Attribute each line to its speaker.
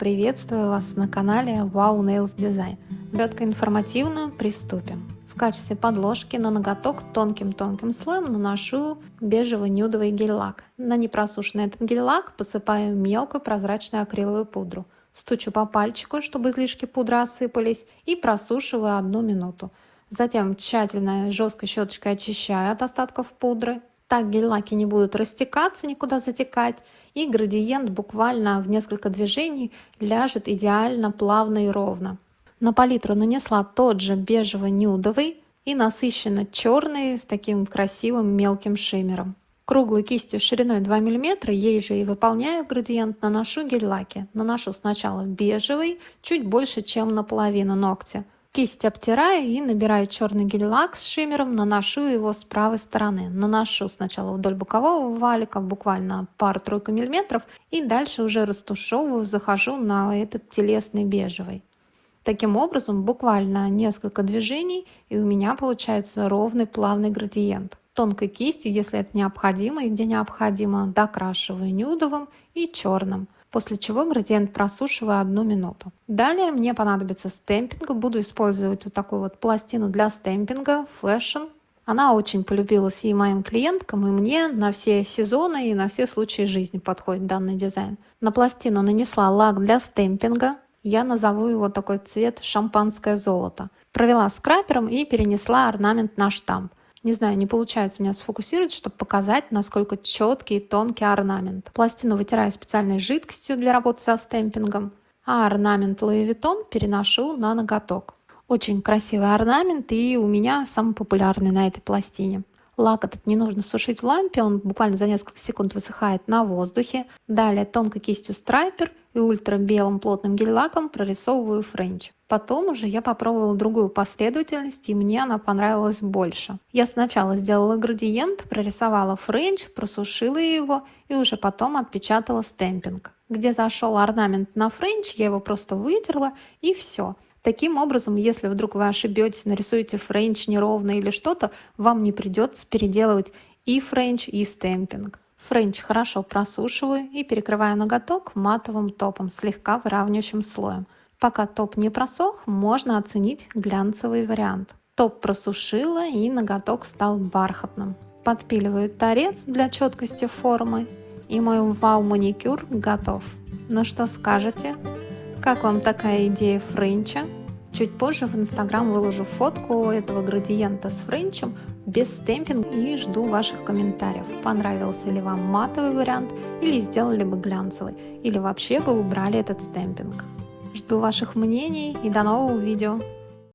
Speaker 1: Приветствую вас на канале Wow Nails Design. Коротко информативно приступим. В качестве подложки на ноготок тонким-тонким слоем наношу бежевый нюдовый гель-лак. На непросушенный этот гель-лак посыпаю мелкую прозрачную акриловую пудру. Стучу по пальчику, чтобы излишки пудры осыпались, и просушиваю 1 минуту. Затем тщательно жесткой щеточкой очищаю от остатков пудры. Так гель-лаки не будут растекаться, никуда затекать, и градиент буквально в несколько движений ляжет идеально плавно и ровно. На палитру нанесла тот же бежево-нюдовый и насыщенно черный с таким красивым мелким шиммером. Круглой кистью шириной 2 мм, ей же и выполняю градиент, наношу гель-лаки. Наношу сначала бежевый, чуть больше, чем наполовину ногтя. Кисть обтираю и набираю черный гель-лак с шиммером, наношу его с правой стороны. Наношу сначала вдоль бокового валика, буквально пару-тройку миллиметров, и дальше уже растушевываю, захожу на этот телесный бежевый. Таким образом, буквально несколько движений, и у меня получается ровный плавный градиент. Тонкой кистью, если это необходимо и где необходимо, докрашиваю нюдовым и черным. После чего градиент просушиваю 1 минуту. Далее мне понадобится стемпинг. Буду использовать вот такую вот пластину для стемпинга Fashion. Она очень полюбилась и моим клиенткам, и мне на все сезоны и на все случаи жизни подходит данный дизайн. На пластину нанесла лак для стемпинга. Я назову его такой цвет шампанское золото. Провела скрапером и перенесла орнамент на штамп. Не знаю, не получается у меня сфокусировать, чтобы показать, насколько четкий и тонкий орнамент. Пластину вытираю специальной жидкостью для работы со стемпингом, а орнамент Louis Vuitton переношу на ноготок. Очень красивый орнамент и у меня самый популярный на этой пластине. Лак этот не нужно сушить в лампе, он буквально за несколько секунд высыхает на воздухе. Далее тонкой кистью страйпер и ультрабелым плотным гель-лаком прорисовываю френч. Потом уже я попробовала другую последовательность, и мне она понравилась больше. Я сначала сделала градиент, прорисовала френч, просушила его и уже потом отпечатала стемпинг. Где зашел орнамент на френч, я его просто вытерла и все. Таким образом, если вдруг вы ошибетесь, нарисуете френч неровно или что-то, вам не придется переделывать и френч, и стемпинг. Френч хорошо просушиваю и перекрываю ноготок матовым топом, слегка выравнивающим слоем. Пока топ не просох, можно оценить глянцевый вариант. Топ просушила и ноготок стал бархатным. Подпиливаю торец для четкости формы, и мой вау-маникюр готов. Ну что скажете? Как вам такая идея френча? Чуть позже в Instagram выложу фотку этого градиента с френчем без стемпинга и жду ваших комментариев. Понравился ли вам матовый вариант или сделали бы глянцевый, или вообще бы убрали этот стемпинг. Жду ваших мнений и до нового видео.